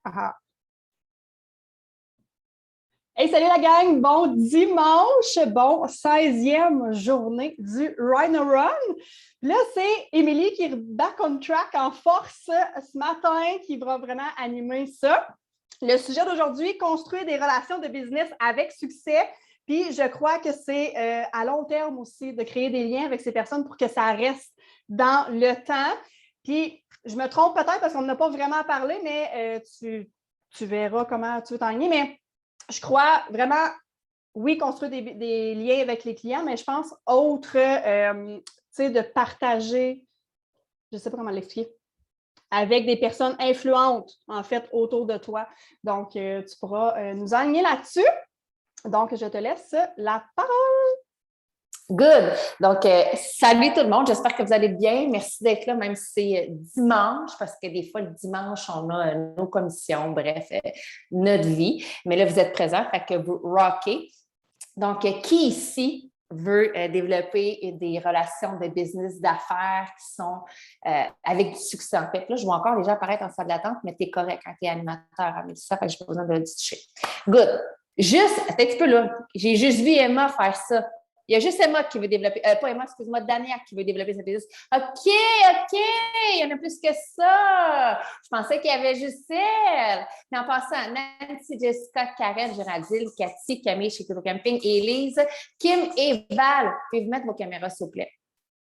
Ah. Hey, salut la gang! Bon dimanche, bon 16e journée du Rhino Run. Là, c'est Émilie qui est back on track en force ce matin, qui va vraiment animer ça. Le sujet d'aujourd'hui, construire des relations de business avec succès. Puis je crois que c'est à long terme aussi de créer des liens avec ces personnes pour que ça reste dans le temps. Puis je me trompe peut-être parce qu'on n'a pas vraiment parlé, mais tu verras comment tu veux t'enligner. Mais je crois vraiment, oui, construire des liens avec les clients, mais je pense autre, tu sais, de partager, je ne sais pas comment l'expliquer, avec des personnes influentes, en fait, autour de toi. Donc, tu pourras nous enligner là-dessus. Donc, je te laisse la parole. Good! Donc, salut tout le monde, j'espère que vous allez bien. Merci d'être là, même si c'est dimanche, parce que des fois, le dimanche, on a nos commissions, bref, notre vie. Mais là, vous êtes présents, fait que vous rockez. Donc, qui ici veut développer des relations de business, d'affaires qui sont avec du succès? En fait, là, je vois encore les gens apparaître en salle d'attente, mais tu es correct quand tu es animateur, ça, fait que j'ai pas besoin de le toucher. Good! Juste, un petit peu là, j'ai juste vu Emma faire ça. Il y a juste Emma qui veut développer, pas Emma, excuse-moi, Daniel qui veut développer sa business. OK, il y en a plus que ça. Je pensais qu'il y avait juste elle. Mais en passant, Nancy, Jessica, Karen, Géraldine, Cathy, Camille chez Kuro Camping, Élise, Kim et Val. Pouvez-vous mettre vos caméras, s'il vous plaît?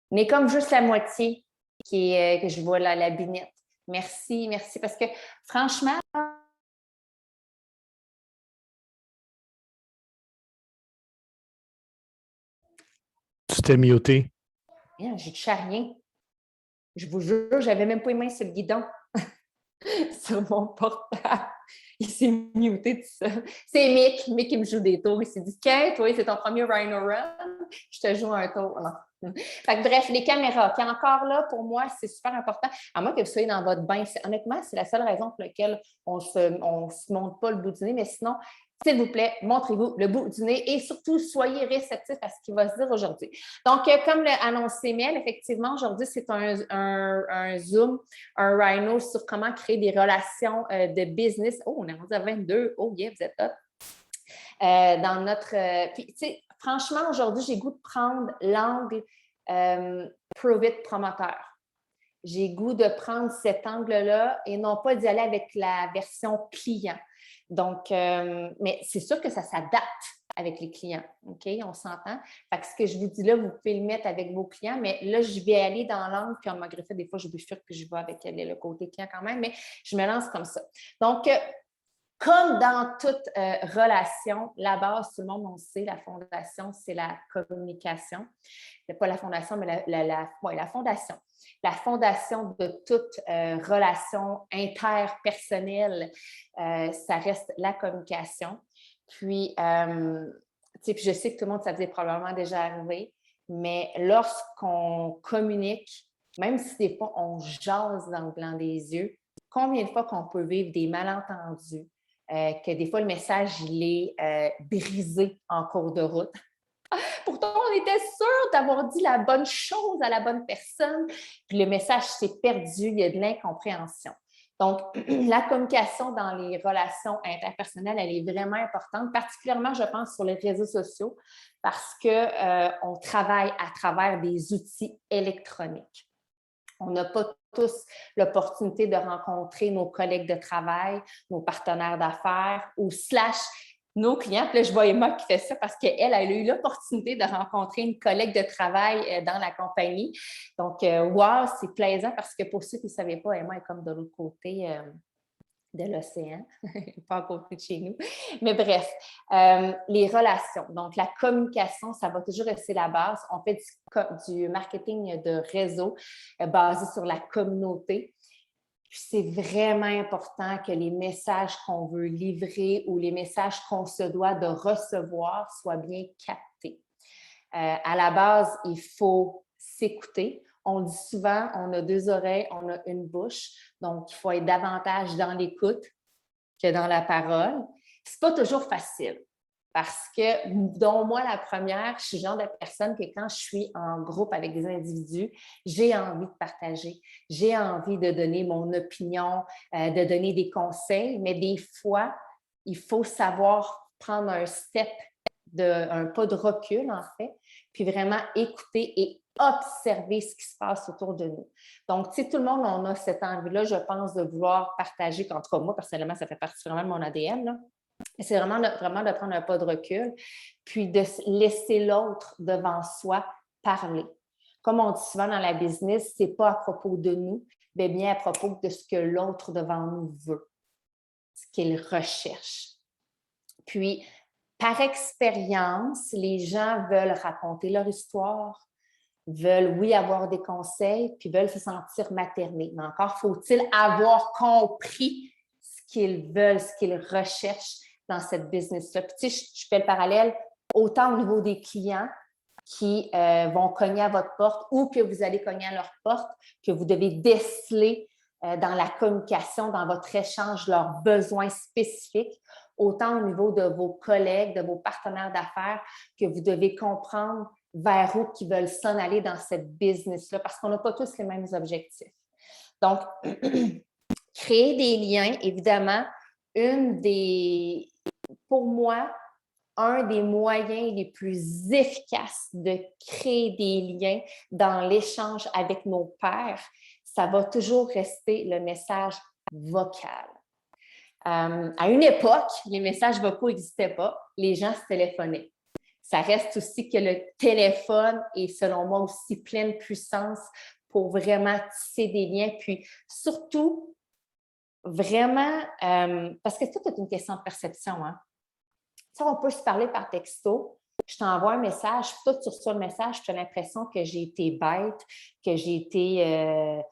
On est comme juste la moitié que je vois là, la binette. Merci, merci. Parce que franchement, tu t'es muté. Je ne touche à rien. Je vous jure, je n'avais même pas les mains sur le guidon. Sur mon portable. Il s'est muté tout ça. C'est Mick qui me joue des tours. Il s'est dit, Kate, oui, c'est ton premier Rhino Run. Je te joue un tour. Non. Fait que, bref, les caméras, qui encore là, pour moi, c'est super important. À moins que vous soyez dans votre bain. Honnêtement, c'est la seule raison pour laquelle on se montre pas le bout du nez. Mais sinon, s'il vous plaît, montrez-vous le bout du nez et surtout, soyez réceptifs à ce qui va se dire aujourd'hui. Donc, comme l'a annoncé Mel, effectivement, aujourd'hui, c'est un Zoom, un Rhino sur comment créer des relations de business. Oh, on est rendu à 22. Oh, yeah, vous êtes top. Dans notre... puis, tu sais, franchement, aujourd'hui, j'ai goût de prendre l'angle Prove It promoteur. J'ai goût de prendre cet angle-là et non pas d'y aller avec la version client. Donc, mais c'est sûr que ça s'adapte avec les clients, OK? On s'entend. Fait que ce que je vous dis là, vous pouvez le mettre avec vos clients, mais là, je vais aller dans l'angle, puis on m'a greffé, des fois, je bifurque, puis je vais avec le côté client quand même, mais je me lance comme ça. Donc, comme dans toute relation, la base, tout le monde, on le sait, la fondation, c'est la communication. Pas la fondation, mais la fondation. La fondation de toute relation interpersonnelle, ça reste la communication. Puis, puis je sais que tout le monde, ça vous est probablement déjà arrivé, mais lorsqu'on communique, même si des fois on jase dans le blanc des yeux, combien de fois qu'on peut vivre des malentendus, que des fois le message il est brisé en cours de route. Pourtant, on était sûr d'avoir dit la bonne chose à la bonne personne, puis le message s'est perdu, il y a de l'incompréhension. Donc, la communication dans les relations interpersonnelles, elle est vraiment importante, particulièrement, je pense, sur les réseaux sociaux, parce qu'on travaille à travers des outils électroniques. On n'a pas tous l'opportunité de rencontrer nos collègues de travail, nos partenaires d'affaires ou nos clients. Puis là, je vois Emma qui fait ça parce qu'elle a eu l'opportunité de rencontrer une collègue de travail dans la compagnie. Donc, wow, c'est plaisant parce que pour ceux qui ne savaient pas, Emma est comme de l'autre côté de l'océan, pas à côté de chez nous. Mais bref, les relations. Donc, la communication, ça va toujours rester la base. On fait du marketing de réseau basé sur la communauté. Puis c'est vraiment important que les messages qu'on veut livrer ou les messages qu'on se doit de recevoir soient bien captés. À la base, il faut s'écouter. On dit souvent, on a deux oreilles, on a une bouche. Donc, il faut être davantage dans l'écoute que dans la parole. C'est pas toujours facile. Parce que, dont moi, la première, je suis le genre de personne que quand je suis en groupe avec des individus, j'ai envie de partager, j'ai envie de donner mon opinion, de donner des conseils, mais des fois, il faut savoir prendre un step, un pas de recul, en fait, puis vraiment écouter et observer ce qui se passe autour de nous. Donc, tu sais, tout le monde, on a cette envie-là, je pense, de vouloir partager, en tout cas, moi, personnellement, ça fait partie vraiment de mon ADN, là. C'est vraiment de prendre un pas de recul, puis de laisser l'autre devant soi parler. Comme on dit souvent dans la business, ce n'est pas à propos de nous, mais bien à propos de ce que l'autre devant nous veut, ce qu'il recherche. Puis, par expérience, les gens veulent raconter leur histoire, veulent, oui, avoir des conseils, puis veulent se sentir maternés. Mais encore faut-il avoir compris ce qu'ils veulent, ce qu'ils recherchent dans cette business-là. Puis, tu sais, je fais le parallèle autant au niveau des clients qui vont cogner à votre porte ou que vous allez cogner à leur porte, que vous devez déceler dans la communication, dans votre échange, leurs besoins spécifiques, autant au niveau de vos collègues, de vos partenaires d'affaires, que vous devez comprendre vers où ils veulent s'en aller dans cette business-là, parce qu'on n'a pas tous les mêmes objectifs. Donc, créer des liens, évidemment, pour moi, un des moyens les plus efficaces de créer des liens dans l'échange avec nos pairs, ça va toujours rester le message vocal. À une époque, les messages vocaux n'existaient pas, les gens se téléphonaient. Ça reste aussi que le téléphone est, selon moi, aussi pleine puissance pour vraiment tisser des liens, puis surtout, vraiment, parce que tout est une question de perception, hein. Tu sais, on peut se parler par texto, je t'envoie un message, puis toi, tu reçois le message, tu as l'impression que j'ai été bête, que j'ai été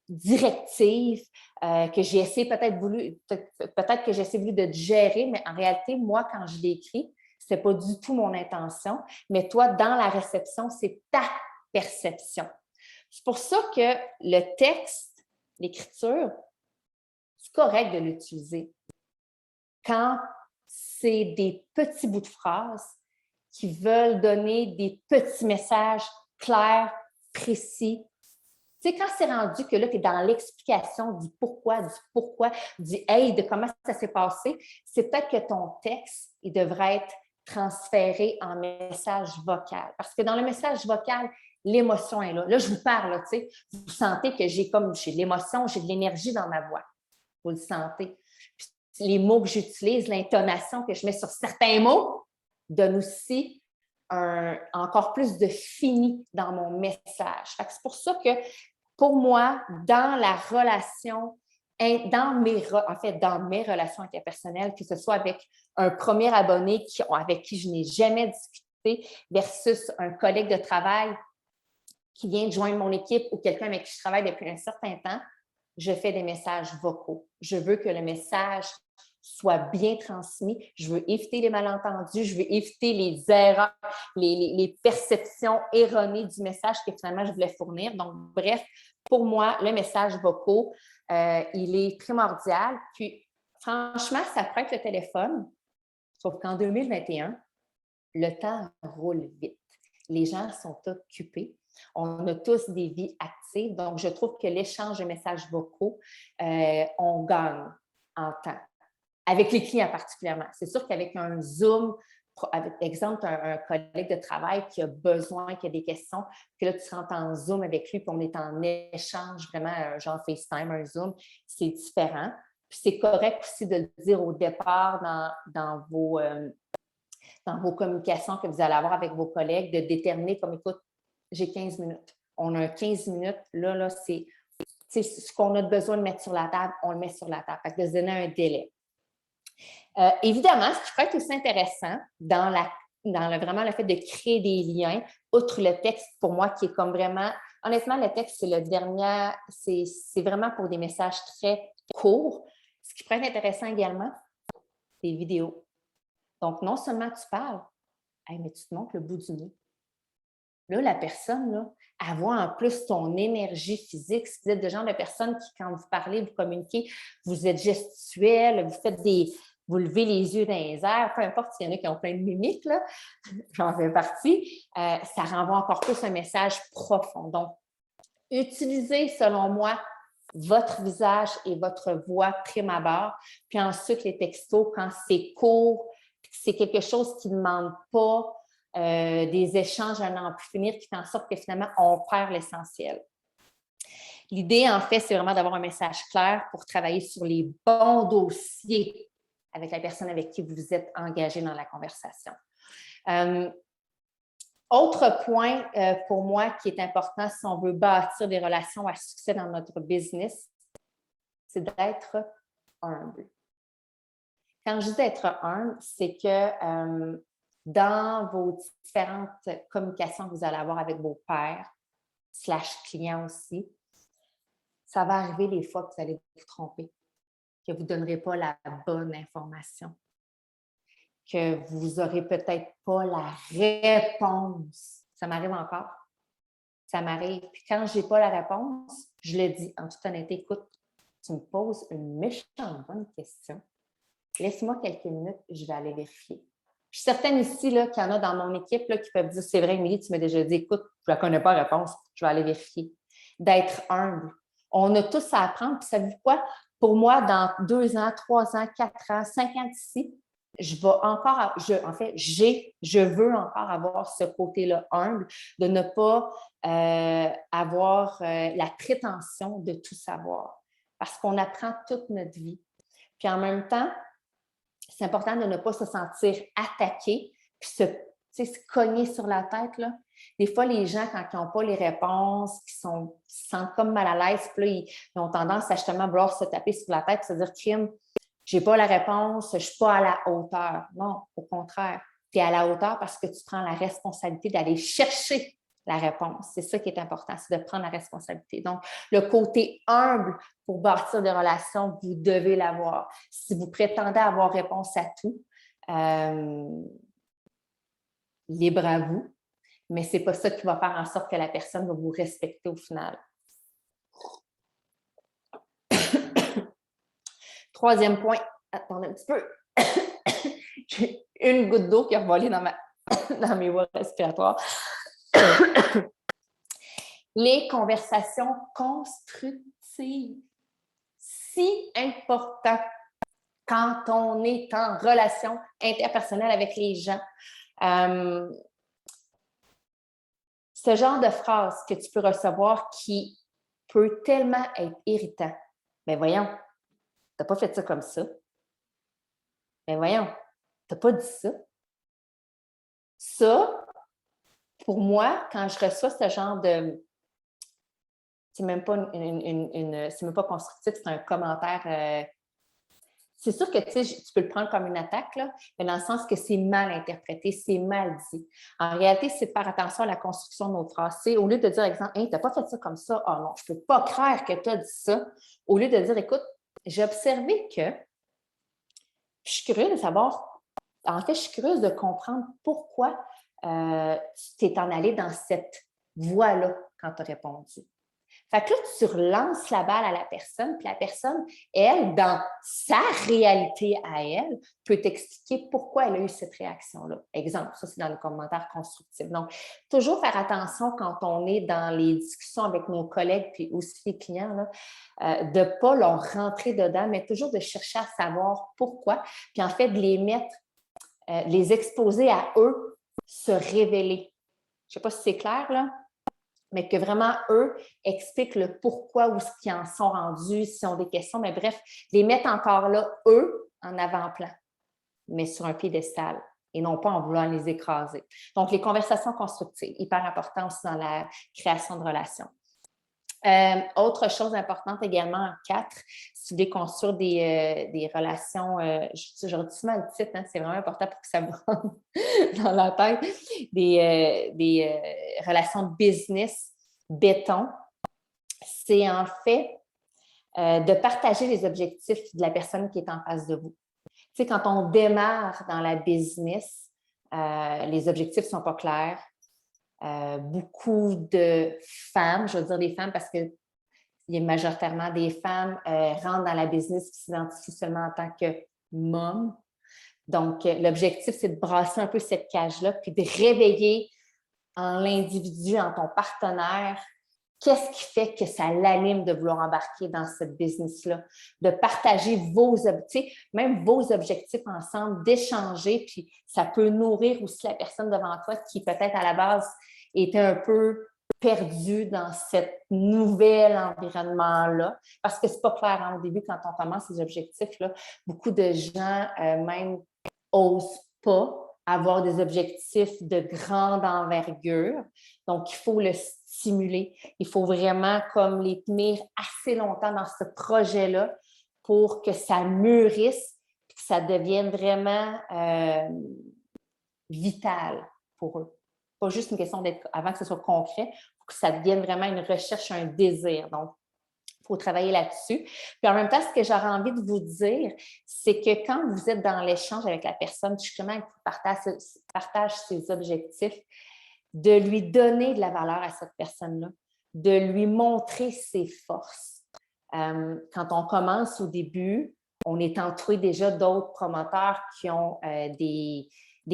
directive, que j'ai essayé peut-être que j'ai essayé voulu de te gérer, mais en réalité, moi, quand je l'écris, ce n'est pas du tout mon intention, mais toi, dans la réception, c'est ta perception. C'est pour ça que le texte, l'écriture, c'est correct de l'utiliser. Quand c'est des petits bouts de phrases qui veulent donner des petits messages clairs, précis. Tu sais, quand c'est rendu que là, tu es dans l'explication du pourquoi, du hey, de comment ça s'est passé, c'est peut-être que ton texte, il devrait être transféré en message vocal. Parce que dans le message vocal, l'émotion est là. Là, je vous parle, là, tu sais, vous sentez que j'ai de l'émotion, j'ai de l'énergie dans ma voix. Vous le sentez. Puis, les mots que j'utilise, l'intonation que je mets sur certains mots, donne aussi encore plus de fini dans mon message. C'est pour ça que, pour moi, dans la relation, dans mes relations interpersonnelles, que ce soit avec un premier abonné avec qui je n'ai jamais discuté versus un collègue de travail qui vient de joindre mon équipe ou quelqu'un avec qui je travaille depuis un certain temps, je fais des messages vocaux. Je veux que le message soit bien transmis. Je veux éviter les malentendus, je veux éviter les erreurs, les perceptions erronées du message que finalement je voulais fournir. Donc, bref, pour moi, le message vocaux, il est primordial. Puis, franchement, ça peut être le téléphone, sauf qu'en 2021, le temps roule vite. Les gens sont occupés. On a tous des vies actives. Donc, je trouve que l'échange de messages vocaux, on gagne en temps. Avec les clients particulièrement. C'est sûr qu'avec un Zoom, avec exemple, un collègue de travail qui a besoin, qui a des questions, puis là, tu rentres en Zoom avec lui, puis on est en échange, vraiment, genre FaceTime, un Zoom, c'est différent. Puis c'est correct aussi de le dire au départ dans vos communications que vous allez avoir avec vos collègues, de déterminer comme, écoute, j'ai 15 minutes. On a 15 minutes, là, c'est ce qu'on a besoin de mettre sur la table, on le met sur la table. Fait que de se donner un délai. Évidemment, ce qui pourrait être aussi intéressant vraiment le fait de créer des liens, outre le texte, pour moi, qui est comme vraiment... Honnêtement, le texte, c'est le dernier... C'est vraiment pour des messages très courts. Ce qui pourrait être intéressant également, des vidéos. Donc, non seulement tu parles, mais tu te montres le bout du nez. Là, la personne, là, elle voit en plus ton énergie physique. Si vous êtes le genre de personne qui, quand vous parlez, vous communiquez, vous êtes gestuelle, vous faites des vous levez les yeux dans les airs, peu importe s'il y en a qui ont plein de mimiques, là, j'en fais partie, ça renvoie encore plus un message profond. Donc, utilisez, selon moi, votre visage et votre voix prime abord, puis ensuite les textos quand c'est court, c'est quelque chose qui ne demande pas des échanges à n'en plus finir, qui fait en sorte que finalement, on perd l'essentiel. L'idée, en fait, c'est vraiment d'avoir un message clair pour travailler sur les bons dossiers avec la personne avec qui vous êtes engagé dans la conversation. Autre point pour moi qui est important si on veut bâtir des relations à succès dans notre business, c'est d'être humble. Quand je dis être humble, c'est que dans vos différentes communications que vous allez avoir avec vos pairs, / clients aussi, ça va arriver des fois que vous allez vous tromper, que vous ne donnerez pas la bonne information, que vous n'aurez peut-être pas la réponse. Ça m'arrive encore. Ça m'arrive. Puis quand je n'ai pas la réponse, je le dis en toute honnêteté, écoute, tu me poses une méchante bonne question. Laisse-moi quelques minutes, je vais aller vérifier. Je suis certaine ici là, qu'il y en a dans mon équipe là, qui peuvent dire, c'est vrai, Émilie, tu m'as déjà dit, écoute, je ne connais pas la réponse, je vais aller vérifier. D'être humble. On a tous à apprendre. Puis savez-vous quoi? Pour moi, dans 2 ans, 3 ans, 4 ans, 5 ans d'ici, je veux encore avoir ce côté-là humble, de ne pas avoir la prétention de tout savoir. Parce qu'on apprend toute notre vie. Puis en même temps, c'est important de ne pas se sentir attaqué, puis se cogner sur la tête, là. Des fois, les gens, quand ils n'ont pas les réponses, qui se sentent comme mal à l'aise, puis là, ils ont tendance à justement vouloir se taper sur la tête et se dire, crime, je n'ai pas la réponse, je ne suis pas à la hauteur. Non, au contraire, tu es à la hauteur parce que tu prends la responsabilité d'aller chercher la réponse. C'est ça qui est important, c'est de prendre la responsabilité. Donc, le côté humble pour bâtir des relations, vous devez l'avoir. Si vous prétendez avoir réponse à tout, libre à vous, mais ce n'est pas ça qui va faire en sorte que la personne va vous respecter au final. Troisième point, attendez un petit peu. J'ai une goutte d'eau qui a volé dans mes voies respiratoires. Les conversations constructives. Si important quand on est en relation interpersonnelle avec les gens. Ce genre de phrase que tu peux recevoir qui peut tellement être irritant. Mais voyons, tu n'as pas fait ça comme ça. Mais voyons, tu n'as pas dit ça. Ça, pour moi, quand je reçois ce genre de... C'est même pas c'est même pas constructif, c'est un commentaire... C'est sûr que tu peux le prendre comme une attaque, là, mais dans le sens que c'est mal interprété, c'est mal dit. En réalité, c'est de faire attention à la construction de nos phrases. Au lieu de dire, exemple, hey, tu n'as pas fait ça comme ça, oh non, je ne peux pas croire que tu as dit ça. Au lieu de dire, écoute, j'ai observé que, je suis curieuse de savoir, en fait, je suis curieuse de comprendre pourquoi tu t'es en allé dans cette voie-là quand tu as répondu. Fait que là, tu relances la balle à la personne, puis la personne, elle, dans sa réalité à elle, peut t'expliquer pourquoi elle a eu cette réaction-là. Exemple, ça, c'est dans les commentaires constructifs. Donc, toujours faire attention quand on est dans les discussions avec nos collègues, puis aussi les clients, là, de ne pas leur rentrer dedans, mais toujours de chercher à savoir pourquoi, puis en fait, de les mettre, les exposer à eux, se révéler. Je ne sais pas si c'est clair, là, mais que vraiment, eux, expliquent le pourquoi, où ce qu'ils en sont rendus, s'ils ont des questions, mais bref, les mettre encore là, eux, en avant-plan, mais sur un piédestal, et non pas en voulant les écraser. Donc, les conversations constructives, hyper important aussi dans la création de relations. Autre chose importante également en 4, si vous voulez construire des relations, j'aurais dit souvent le titre, hein, c'est vraiment important pour que ça vous rentre dans la tête, des relations de business béton, c'est en fait de partager les objectifs de la personne qui est en face de vous. Tu sais, quand on démarre dans la business, les objectifs ne sont pas clairs. Beaucoup de femmes, je veux dire des femmes parce qu'il y a majoritairement des femmes rentrent dans la business qui s'identifient seulement en tant que maximum. Donc, l'objectif, c'est de brasser un peu cette cage-là, puis de réveiller en l'individu, en ton partenaire, qu'est-ce qui fait que ça l'anime de vouloir embarquer dans ce business-là, de partager vos objectifs, même vos objectifs ensemble, d'échanger, puis ça peut nourrir aussi la personne devant toi qui peut-être à la base était un peu perdue dans ce nouvel environnement-là, parce que c'est pas clair hein, au début quand on commence ces objectifs-là, beaucoup de gens même n'osent pas avoir des objectifs de grande envergure. Donc, il faut le stimuler. Il faut vraiment comme les tenir assez longtemps dans ce projet-là pour que ça mûrisse, que ça devienne vraiment vital pour eux. Pas juste une question d'être, avant que ce soit concret, pour que ça devienne vraiment une recherche, un désir. Donc, il faut travailler là-dessus. Puis en même temps, ce que j'aurais envie de vous dire, c'est que quand vous êtes dans l'échange avec la personne, justement, qui partage ses objectifs, de lui donner de la valeur à cette personne-là, de lui montrer ses forces. Quand on commence au début, on est entouré déjà d'autres promoteurs qui ont des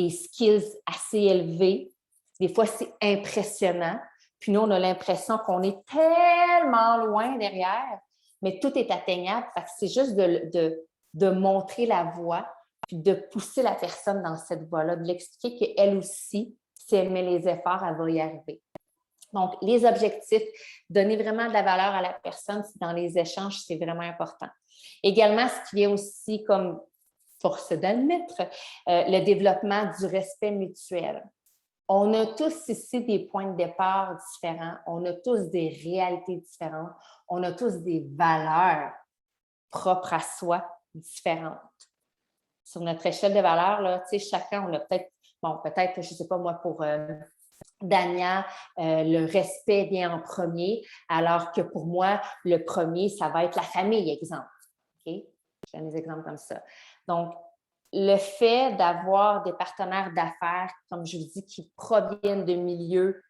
skills assez élevés. Des fois, c'est impressionnant. Puis nous, on a l'impression qu'on est tellement loin derrière, mais tout est atteignable. Fait que c'est juste de montrer la voie, puis de pousser la personne dans cette voie-là, de l'expliquer qu'elle aussi, si elle met les efforts, elle va y arriver. Donc, les objectifs, donner vraiment de la valeur à la personne dans les échanges, c'est vraiment important. Également, ce qui vient aussi comme force d'admettre, le développement du respect mutuel. On a tous ici des points de départ différents, on a tous des réalités différentes, on a tous des valeurs propres à soi différentes. Sur notre échelle de valeurs, là, tu sais, chacun, on a peut-être, je ne sais pas moi, pour Dania, le respect vient en premier, alors que pour moi, le premier, ça va être la famille, exemple. OK? J'ai des exemples comme ça. Donc, le fait d'avoir des partenaires d'affaires, comme je vous dis, qui proviennent de milieux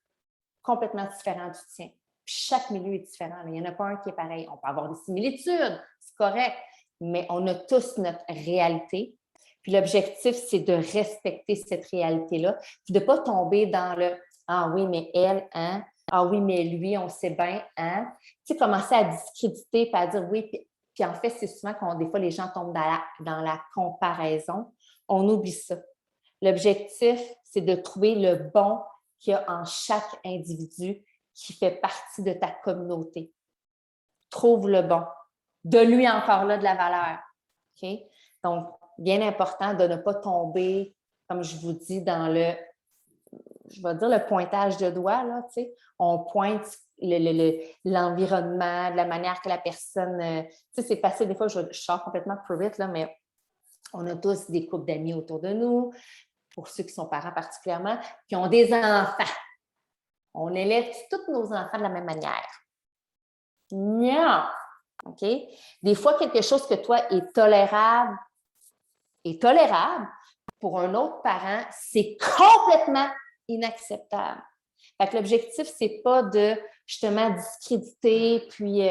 complètement différents du tien. Puis chaque milieu est différent. Il n'y en a pas un qui est pareil. On peut avoir des similitudes, c'est correct, mais on a tous notre réalité. Puis l'objectif, c'est de respecter cette réalité-là, puis de ne pas tomber dans le « Ah oui, mais elle, hein? Ah oui, mais lui, on sait bien, hein? » Tu sais, commencer à discréditer, puis à dire « Oui, puis en fait, c'est souvent quand des fois les gens tombent dans la comparaison. On oublie ça. L'objectif, c'est de trouver le bon qu'il y a en chaque individu qui fait partie de ta communauté. Trouve le bon. Donne-lui encore là de la valeur. Okay? Donc, bien important de ne pas tomber, comme je vous dis, dans je vais dire le pointage de doigts, là, tu sais. On pointe l'environnement, de la manière que la personne... tu sais, c'est facile, des fois, je sors complètement private, là, mais on a tous des couples d'amis autour de nous, pour ceux qui sont parents particulièrement, qui ont des enfants. On élève tous nos enfants de la même manière. Non! OK? Des fois, quelque chose que toi est tolérable, pour un autre parent, c'est complètement inacceptable. Fait que l'objectif, c'est pas de justement discréditer puis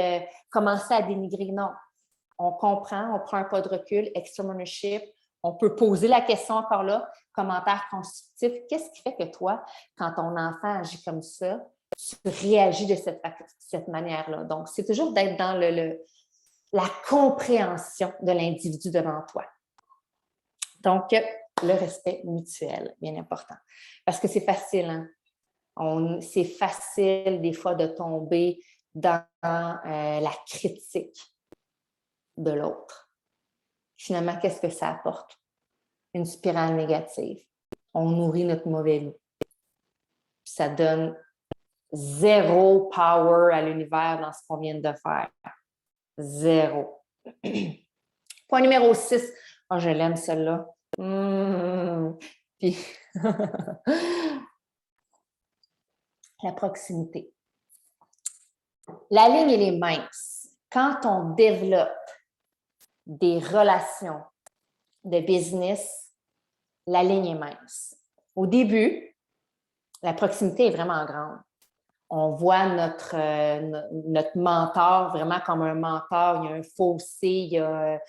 commencer à dénigrer. Non. On comprend, on prend un pas de recul, extreme ownership. On peut poser la question encore là, commentaire constructif. Qu'est-ce qui fait que toi, quand ton enfant agit comme ça, tu réagis de cette manière-là? Donc, c'est toujours d'être dans la compréhension de l'individu devant toi. Donc, le respect mutuel, bien important. Parce que c'est facile, hein? C'est facile des fois de tomber dans la critique de l'autre. Finalement, qu'est-ce que ça apporte? Une spirale négative. On nourrit notre mauvais loup. Ça donne zéro power à l'univers dans ce qu'on vient de faire. Zéro. Point numéro 6. Oh, je l'aime celle-là. Puis, la proximité. La ligne, elle est mince. Quand on développe des relations de business, la ligne est mince. Au début, la proximité est vraiment grande. On voit notre mentor vraiment comme un mentor. Il y a un fossé, il y a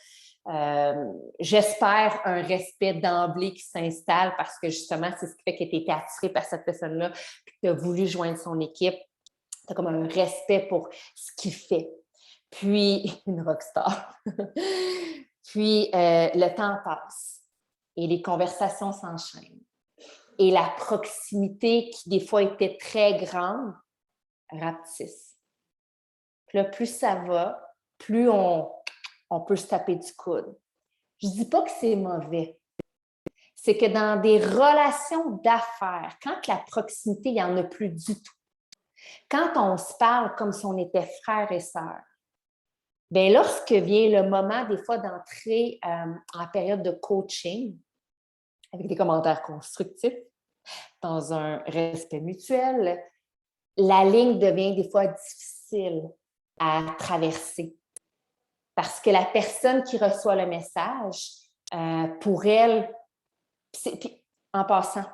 J'espère un respect d'emblée qui s'installe parce que justement, c'est ce qui fait que tu été attiré par cette personne-là puis que tu as voulu joindre son équipe. Tu as comme un respect pour ce qu'il fait. Puis, une rockstar. Puis, le temps passe et les conversations s'enchaînent. Et la proximité qui, des fois, était très grande, rapetisse. Puis là, plus ça va, plus on peut se taper du coude. Je ne dis pas que c'est mauvais. C'est que dans des relations d'affaires, quand la proximité, il n'y en a plus du tout, quand on se parle comme si on était frères et sœurs, bien, lorsque vient le moment, des fois, d'entrer en période de coaching, avec des commentaires constructifs, dans un respect mutuel, la ligne devient des fois difficile à traverser. Parce que la personne qui reçoit le message, pour elle, puis, en passant,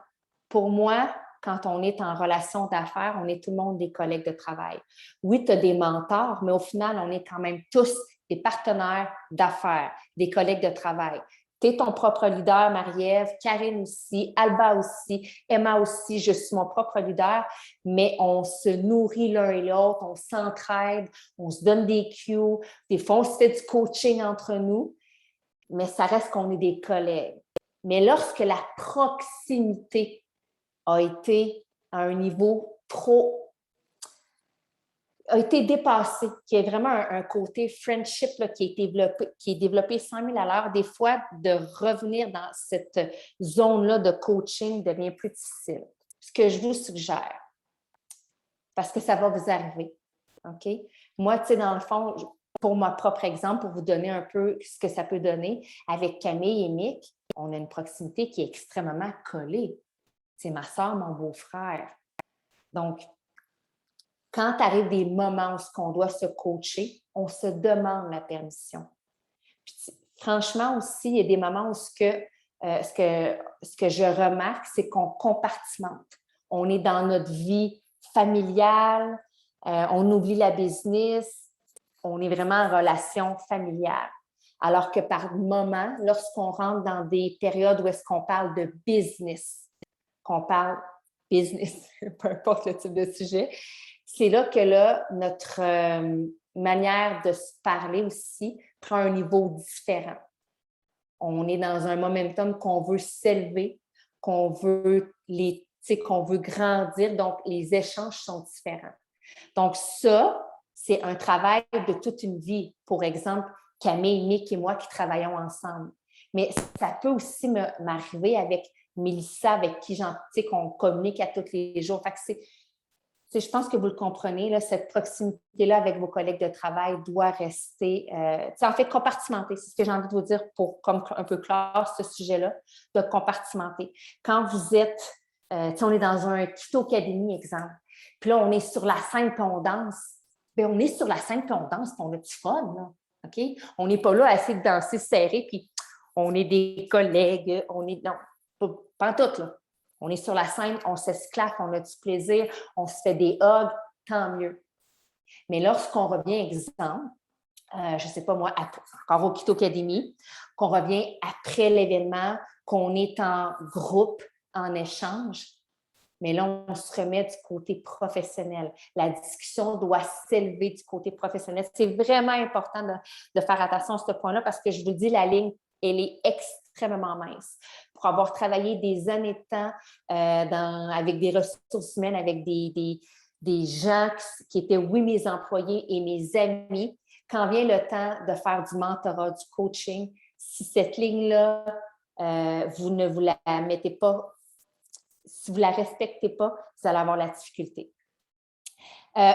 pour moi, quand on est en relation d'affaires, on est tout le monde des collègues de travail. Oui, tu as des mentors, mais au final, on est quand même tous des partenaires d'affaires, des collègues de travail. Tu es ton propre leader, Marie-Ève, Karine aussi, Alba aussi, Emma aussi, je suis mon propre leader, mais on se nourrit l'un et l'autre, on s'entraide, on se donne des cues, des fois, on se fait du coaching entre nous, mais ça reste qu'on est des collègues. Mais lorsque la proximité a été à un niveau a été dépassé, qu'il y a vraiment un côté friendship là, qui est développé 100 000 à l'heure, des fois, de revenir dans cette zone-là de coaching devient plus difficile. Ce que je vous suggère, parce que ça va vous arriver, OK? Moi, tu sais, dans le fond, pour mon propre exemple, pour vous donner un peu ce que ça peut donner, avec Camille et Mick, on a une proximité qui est extrêmement collée. C'est ma soeur, mon beau-frère. Donc, quand arrivent des moments où on doit se coacher, on se demande la permission. Puis, franchement aussi, il y a des moments où ce que je remarque, c'est qu'on compartimente. On est dans notre vie familiale, on oublie la business, on est vraiment en relation familiale. Alors que par moment, lorsqu'on rentre dans des périodes où est-ce qu'on parle de business, qu'on parle business, peu importe le type de sujet, c'est là que notre manière de se parler aussi prend un niveau différent. On est dans un momentum qu'on veut s'élever, qu'on veut grandir, donc les échanges sont différents. Donc ça, c'est un travail de toute une vie. Pour exemple, Camille, Mick et moi qui travaillons ensemble. Mais ça peut aussi m'arriver avec Mélissa, avec qui qu'on communique à tous les jours. Fait que je pense que vous le comprenez, là, cette proximité-là avec vos collègues de travail doit rester, en fait, compartimenter. C'est ce que j'ai envie de vous dire pour comme un peu clore ce sujet-là, de compartimenter. Quand vous êtes, on est dans un Keto Academy, exemple, puis là, on est sur la scène puis on danse. Bien, on est sur la scène puis on danse puis on a du fun, là. OK? On n'est pas là à essayer de danser serré puis on est des collègues, non, pas tout, là. On est sur la scène, on s'esclaffe, on a du plaisir, on se fait des hugs, tant mieux. Mais lorsqu'on revient, exemple, je ne sais pas moi, encore au Keto Academy, qu'on revient après l'événement, qu'on est en groupe, en échange, mais là, on se remet du côté professionnel. La discussion doit s'élever du côté professionnel. C'est vraiment important de faire attention à ce point-là parce que je vous dis, la ligne, elle est extrêmement mince. Pour avoir travaillé des années de temps avec des ressources humaines, avec des gens qui étaient, oui, mes employés et mes amis, quand vient le temps de faire du mentorat, du coaching, si cette ligne-là, vous ne vous la mettez pas, si vous ne la respectez pas, vous allez avoir la difficulté.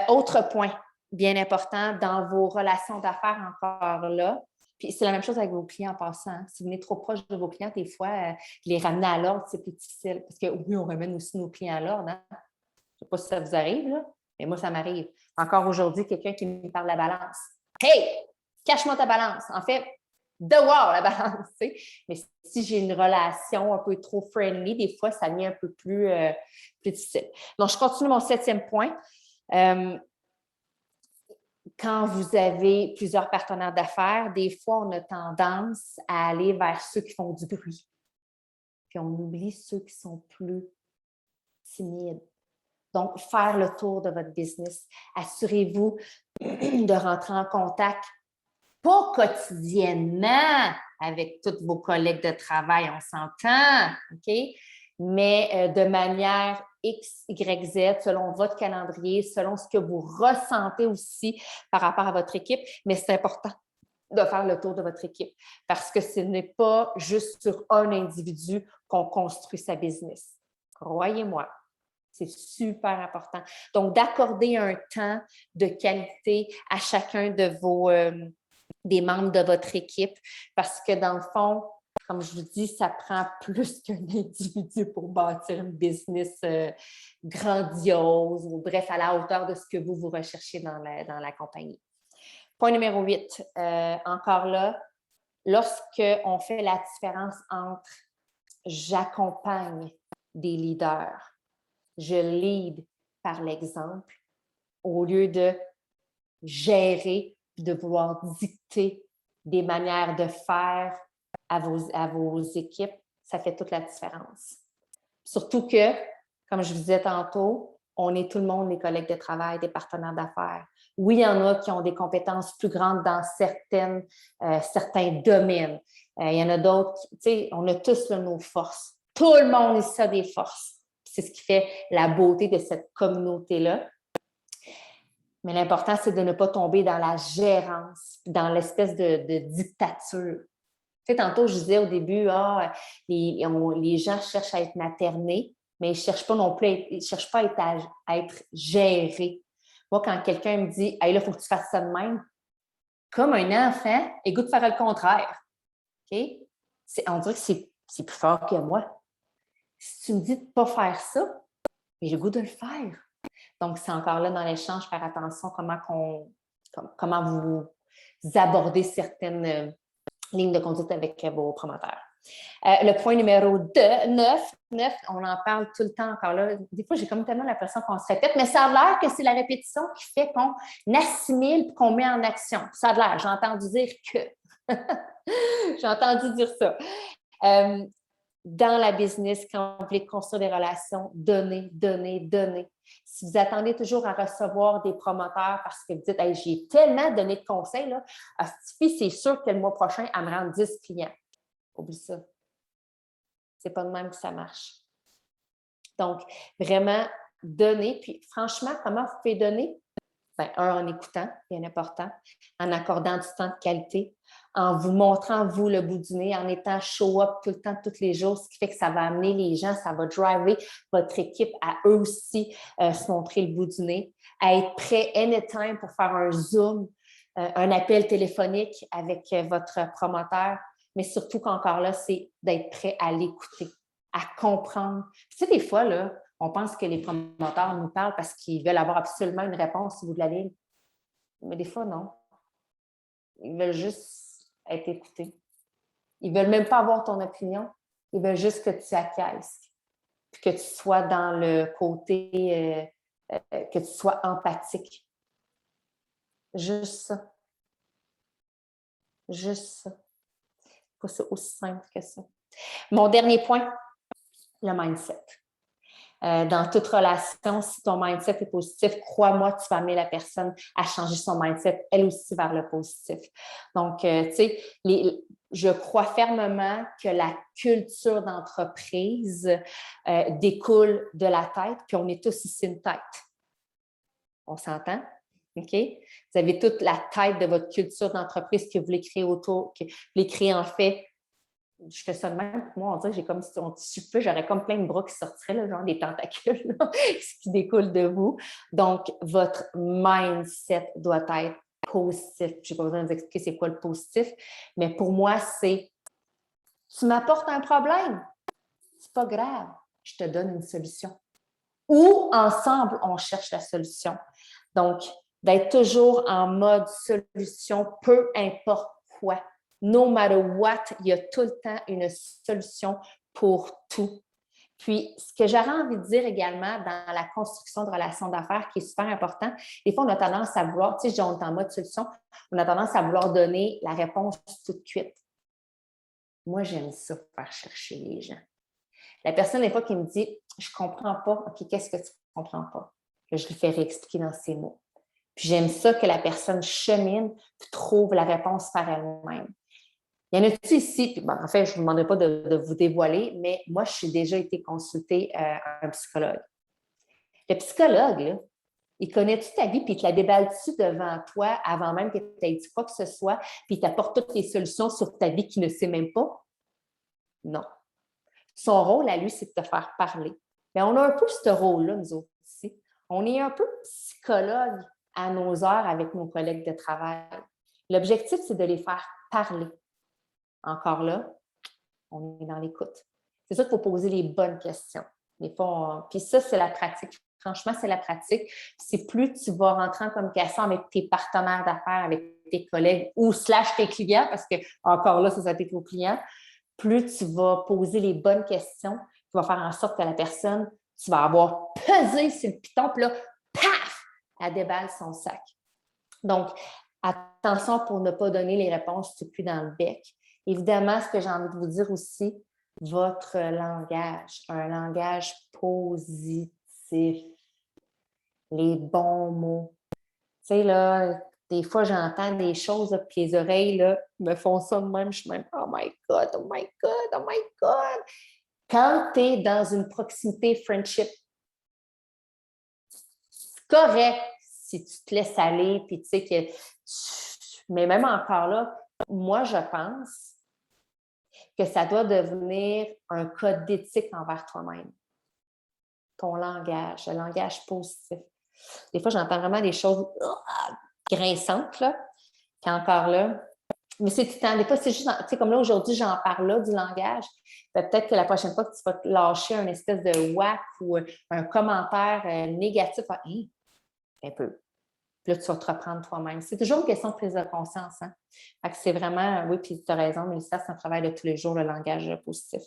Autre point bien important dans vos relations d'affaires encore là, puis c'est la même chose avec vos clients en passant. Hein. Si vous venez trop proche de vos clients, des fois, les ramener à l'ordre, c'est plus difficile. Parce que oui, on ramène aussi nos clients à l'ordre. Hein? Je ne sais pas si ça vous arrive, là, mais moi, ça m'arrive. Encore aujourd'hui, quelqu'un qui me parle de la balance. Hey, cache-moi ta balance. En fait, devoir la balance. Tu sais. Mais si j'ai une relation un peu trop friendly, des fois, ça devient un peu plus difficile. Donc, je continue mon 7e point. quand vous avez plusieurs partenaires d'affaires, des fois, on a tendance à aller vers ceux qui font du bruit. Puis on oublie ceux qui sont plus timides. Donc, faire le tour de votre business. Assurez-vous de rentrer en contact, pas quotidiennement avec tous vos collègues de travail, on s'entend, OK? Mais de manière X, Y, Z, selon votre calendrier, selon ce que vous ressentez aussi par rapport à votre équipe. Mais c'est important de faire le tour de votre équipe parce que ce n'est pas juste sur un individu qu'on construit sa business. Croyez-moi, c'est super important. Donc, d'accorder un temps de qualité à chacun de vos des membres de votre équipe parce que dans le fond, comme je vous dis, ça prend plus qu'un individu pour bâtir une business grandiose ou bref, à la hauteur de ce que vous recherchez dans la compagnie. Point numéro 8, encore là, lorsqu'on fait la différence entre j'accompagne des leaders, je lead par l'exemple, au lieu de gérer, de vouloir dicter des manières de faire à vos équipes, ça fait toute la différence. Surtout que, comme je vous disais tantôt, on est tout le monde des collègues de travail, des partenaires d'affaires. Oui, il y en a qui ont des compétences plus grandes dans certains domaines. Il y en a d'autres, tu sais, on a tous là, nos forces. Tout le monde ici a des forces. C'est ce qui fait la beauté de cette communauté-là. Mais l'important, c'est de ne pas tomber dans la gérance, dans l'espèce de dictature. Tu sais, tantôt, je disais au début, les gens cherchent à être maternés, mais ils ne cherchent pas non plus, ils cherchent pas à être gérés. Moi, quand quelqu'un me dit, hey, là, il faut que tu fasses ça de même, comme un enfant, écoute de faire le contraire. OK? On dirait que c'est plus fort que moi. Si tu me dis de ne pas faire ça, j'ai le goût de le faire. Donc, c'est encore là dans l'échange, faire attention comment vous abordez certaines lignes de conduite avec vos promoteurs. Le point numéro 9, on en parle tout le temps encore là. Des fois, j'ai comme tellement l'impression qu'on se répète, mais ça a l'air que c'est la répétition qui fait qu'on assimile et qu'on met en action. Ça a l'air, j'ai entendu dire que. J'ai entendu dire ça. Dans la business, quand vous voulez construire des relations, donnez. Si vous attendez toujours à recevoir des promoteurs parce que vous dites hey, « j'ai tellement donné de conseils, là, c'est sûr que le mois prochain, elle me rend 10 clients. » Oublie ça. C'est pas de même que ça marche. Donc, vraiment, donner. Puis franchement, comment vous pouvez donner? Bien, en écoutant, bien important, en accordant du temps de qualité, en vous montrant, vous, le bout du nez, en étant show-up tout le temps, tous les jours, ce qui fait que ça va amener les gens, ça va driver votre équipe à eux aussi se montrer le bout du nez, à être prêt anytime pour faire un Zoom, un appel téléphonique avec votre promoteur, mais surtout qu'encore là, c'est d'être prêt à l'écouter, à comprendre. Tu sais, des fois, là, on pense que les promoteurs nous parlent parce qu'ils veulent avoir absolument une réponse au bout de la ligne. Mais des fois, non. Ils veulent juste être écoutés. Ils ne veulent même pas avoir ton opinion. Ils veulent juste que tu acquiesces. Puis que tu sois dans le côté, que tu sois empathique. Juste ça. Juste ça. C'est aussi simple que ça. Mon dernier point, le mindset. Dans toute relation, si ton mindset est positif, crois-moi, tu vas amener la personne à changer son mindset, elle aussi, vers le positif. Donc, tu sais, je crois fermement que la culture d'entreprise découle de la tête, puis on est tous ici une tête. On s'entend? OK? Vous avez toute la tête de votre culture d'entreprise que vous voulez créer autour, que vous voulez créer en fait. Je fais ça de même. Moi, on dirait que j'ai comme si on tissu, j'aurais comme plein de bras qui sortiraient, là, genre des tentacules, là, ce qui découle de vous. Donc, votre mindset doit être positif. Je n'ai pas besoin de vous expliquer c'est quoi le positif, mais pour moi, c'est tu m'apportes un problème, c'est pas grave, je te donne une solution. Ou ensemble, on cherche la solution. Donc, d'être toujours en mode solution, peu importe quoi. No matter what, il y a tout le temps une solution pour tout. Puis, ce que j'aurais envie de dire également dans la construction de relations d'affaires, qui est super important, des fois, on a tendance à vouloir, tu sais, on est en mode solution, on a tendance à vouloir donner la réponse tout de suite. Moi, j'aime ça, faire chercher les gens. La personne, des fois, qui me dit « Je ne comprends pas. » OK, qu'est-ce que tu ne comprends pas? Que je lui fais réexpliquer dans ses mots. Puis j'aime ça que la personne chemine puis trouve la réponse par elle-même. Il y en a-tu ici? Puis, en fait, je ne vous demanderai pas de vous dévoiler, mais moi, j'ai déjà été consultée un psychologue. Le psychologue, là, il connaît toute ta vie, puis il te la déballe-tu devant toi avant même que tu aies dit quoi que ce soit, puis il t'apporte toutes les solutions sur ta vie qu'il ne sait même pas? Non. Son rôle à lui, c'est de te faire parler. Mais on a un peu ce rôle-là, nous autres ici. On est un peu psychologue à nos heures avec nos collègues de travail. L'objectif, c'est de les faire parler. Encore là, on est dans l'écoute. C'est ça qu'il faut poser les bonnes questions. Des fois, puis ça, c'est la pratique. Franchement, c'est la pratique. C'est plus tu vas rentrer en communication avec tes partenaires d'affaires, avec tes collègues ou / tes clients, parce que encore là, ça s'applique aux clients, plus tu vas poser les bonnes questions, tu vas faire en sorte que la personne, tu vas avoir pesé sur le piton, puis là, paf, elle déballe son sac. Donc, attention pour ne pas donner les réponses tout cuit dans le bec. Évidemment, ce que j'ai envie de vous dire aussi, votre langage, un langage positif, les bons mots. Tu sais, là, des fois, j'entends des choses, là, puis les oreilles là, me font ça de même. Je suis même, oh my God, oh my God, oh my God. Quand tu es dans une proximité friendship, c'est correct si tu te laisses aller, puis tu sais que. Mais même encore là, moi, je pense que ça doit devenir un code d'éthique envers toi-même. Ton langage, le langage positif. Des fois, j'entends vraiment des choses grinçantes, là, puis encore là. Mais c'est tout le temps. Des fois, c'est juste, tu sais, comme là, aujourd'hui, j'en parle là du langage. Peut-être que la prochaine fois que tu vas te lâcher un espèce de whack ou un commentaire négatif, un peu. Puis là, tu vas te reprendre toi-même. C'est toujours une question de prise de conscience. Hein? Fait que c'est vraiment, oui, puis tu as raison, mais ça, c'est un travail de tous les jours, le langage positif.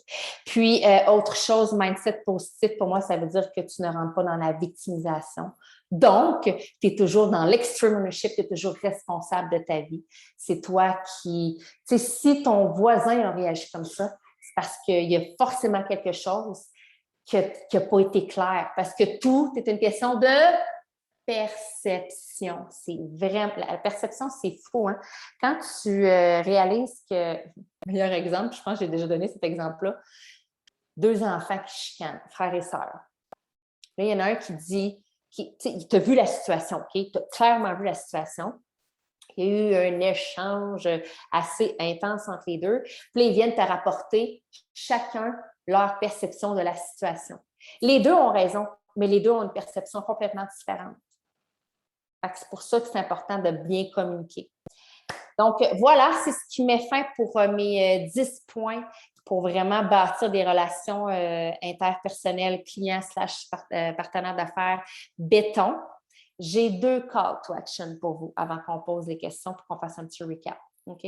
Puis, autre chose, mindset positif, pour moi, ça veut dire que tu ne rentres pas dans la victimisation. Donc, tu es toujours dans l'extreme ownership, tu es toujours responsable de ta vie. C'est toi qui... Tu sais, si ton voisin a réagi comme ça, c'est parce qu'il y a forcément quelque chose qui n'a pas été clair. Parce que tout est une question de perception. C'est vraiment... La perception, c'est fou. Hein? Quand tu réalises que... Meilleur exemple, je pense que j'ai déjà donné cet exemple-là. 2 enfants qui chicanent, frères et sœurs. Là, il y en a un qui dit... Tu as vu la situation, OK? Tu as clairement vu la situation. Il y a eu un échange assez intense entre les deux. Puis là, ils viennent te rapporter chacun leur perception de la situation. Les deux ont raison, mais les deux ont une perception complètement différente. C'est pour ça que c'est important de bien communiquer. Donc, voilà, c'est ce qui met fin pour mes 10 points pour vraiment bâtir des relations interpersonnelles, clients / partenaires d'affaires béton. J'ai 2 call to action pour vous avant qu'on pose les questions pour qu'on fasse un petit recap. OK?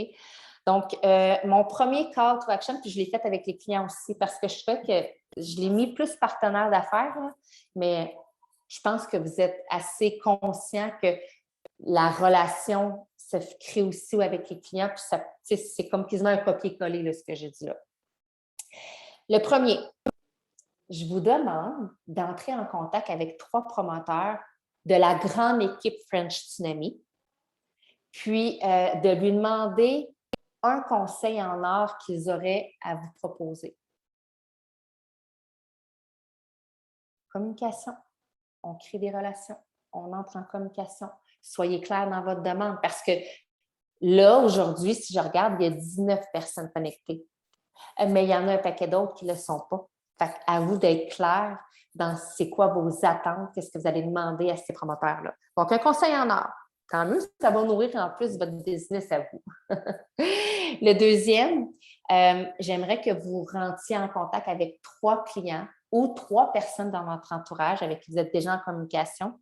Donc, mon premier call to action, puis je l'ai fait avec les clients aussi parce que je trouvais que je l'ai mis plus partenaire d'affaires, là, mais je pense que vous êtes assez conscient que la relation se crée aussi avec les clients, puis ça, c'est comme quasiment un copier-coller, là, ce que j'ai dit là. Le premier, je vous demande d'entrer en contact avec 3 promoteurs de la grande équipe French Tsunami, puis de lui demander un conseil en or qu'ils auraient à vous proposer. Communication. On crée des relations. On entre en communication. Soyez clair dans votre demande parce que là, aujourd'hui, si je regarde, il y a 19 personnes connectées. Mais il y en a un paquet d'autres qui ne le sont pas. Fait à vous d'être clair dans c'est quoi vos attentes, qu'est-ce que vous allez demander à ces promoteurs-là. Donc, un conseil en or. Tant mieux, ça va nourrir en plus votre business à vous. Le deuxième, j'aimerais que vous rentriez en contact avec 3 clients ou 3 personnes dans votre entourage avec qui vous êtes déjà en communication,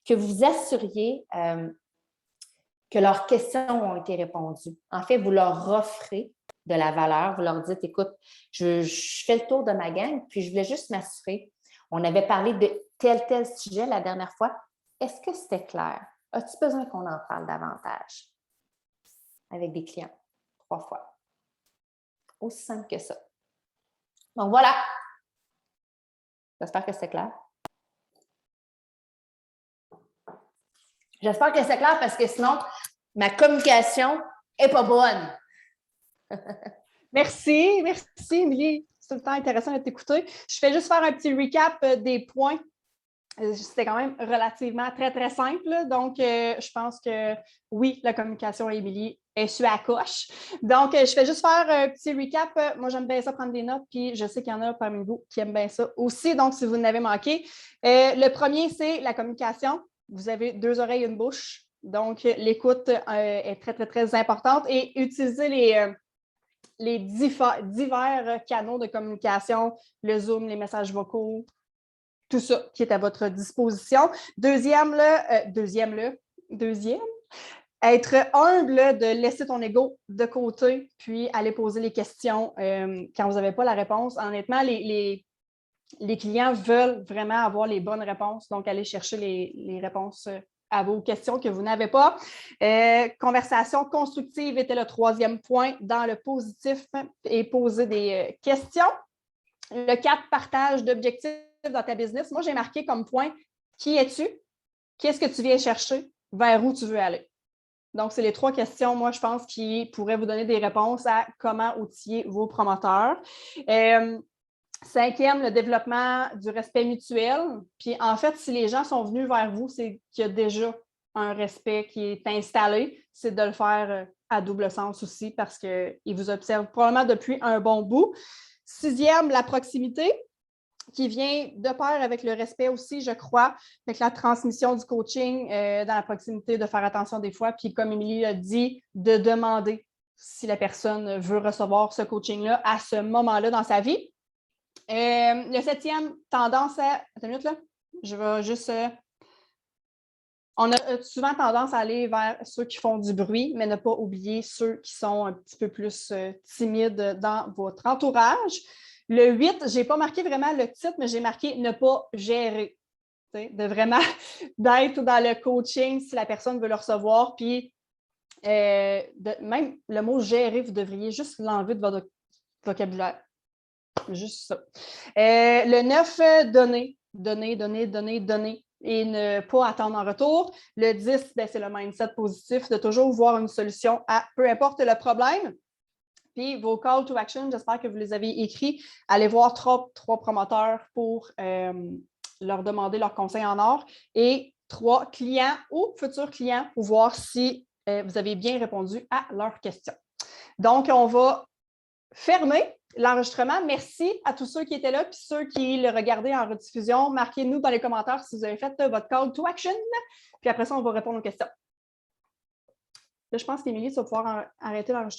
que vous assuriez que leurs questions ont été répondues. En fait, vous leur offrez de la valeur. Vous leur dites, écoute, je fais le tour de ma gang, puis je voulais juste m'assurer. On avait parlé de tel sujet la dernière fois. Est-ce que c'était clair? As-tu besoin qu'on en parle davantage avec des clients? 3 fois. Aussi simple que ça. Donc, voilà. J'espère que c'est clair. J'espère que c'est clair parce que sinon, ma communication n'est pas bonne. Merci, Émilie. C'est tout le temps intéressant de t'écouter. Je fais juste faire un petit recap des points. C'était quand même relativement très, très simple. Donc, je pense que oui, la communication, Émilie, est sur la coche. Donc, je fais juste faire un petit recap. Moi, j'aime bien ça prendre des notes, puis je sais qu'il y en a parmi vous qui aiment bien ça aussi. Donc, si vous n'avez manqué, le premier, c'est la communication. Vous avez 2 oreilles et une bouche. Donc, l'écoute est très, très, très importante et utilisez les divers canaux de communication, le Zoom, les messages vocaux, tout ça qui est à votre disposition. Deuxième, être humble, de laisser ton ego de côté, puis aller poser les questions quand vous n'avez pas la réponse. Honnêtement, les clients veulent vraiment avoir les bonnes réponses, donc allez chercher les réponses à vos questions que vous n'avez pas. Conversation constructive était le 3e point dans le positif et poser des questions. Le 4, partage d'objectifs dans ta business. Moi, j'ai marqué comme point, qui es-tu? Qu'est-ce que tu viens chercher? Vers où tu veux aller? Donc, c'est les 3 questions, moi, je pense, qui pourraient vous donner des réponses à comment outiller vos promoteurs. 5e, le développement du respect mutuel. Puis, en fait, si les gens sont venus vers vous, c'est qu'il y a déjà un respect qui est installé. C'est de le faire à double sens aussi parce qu'ils vous observent probablement depuis un bon bout. 6e, la proximité, qui vient de pair avec le respect aussi, je crois, avec la transmission du coaching dans la proximité, de faire attention des fois, puis comme Émilie l'a dit, de demander si la personne veut recevoir ce coaching-là à ce moment-là dans sa vie. Le 7e, tendance à... Attends une minute, là. Je vais juste... On a souvent tendance à aller vers ceux qui font du bruit, mais ne pas oublier ceux qui sont un petit peu plus timides dans votre entourage. Le 8, je n'ai pas marqué vraiment le titre, mais j'ai marqué « ne pas gérer ». De vraiment d'être dans le coaching si la personne veut le recevoir. Puis, même le mot « gérer », vous devriez juste l'enlever de votre vocabulaire. Juste ça. Le 9, donner et ne pas attendre en retour. Le 10, c'est le mindset positif, de toujours voir une solution à peu importe le problème. Puis vos call to action, j'espère que vous les avez écrits. Allez voir 3 promoteurs pour leur demander leur conseil en or et 3 clients ou futurs clients pour voir si vous avez bien répondu à leurs questions. Donc, on va fermer l'enregistrement. Merci à tous ceux qui étaient là puis ceux qui le regardaient en rediffusion. Marquez-nous dans les commentaires si vous avez fait votre call to action. Puis après ça, on va répondre aux questions. Là, je pense qu'Émilie, tu vas pouvoir arrêter l'enregistrement.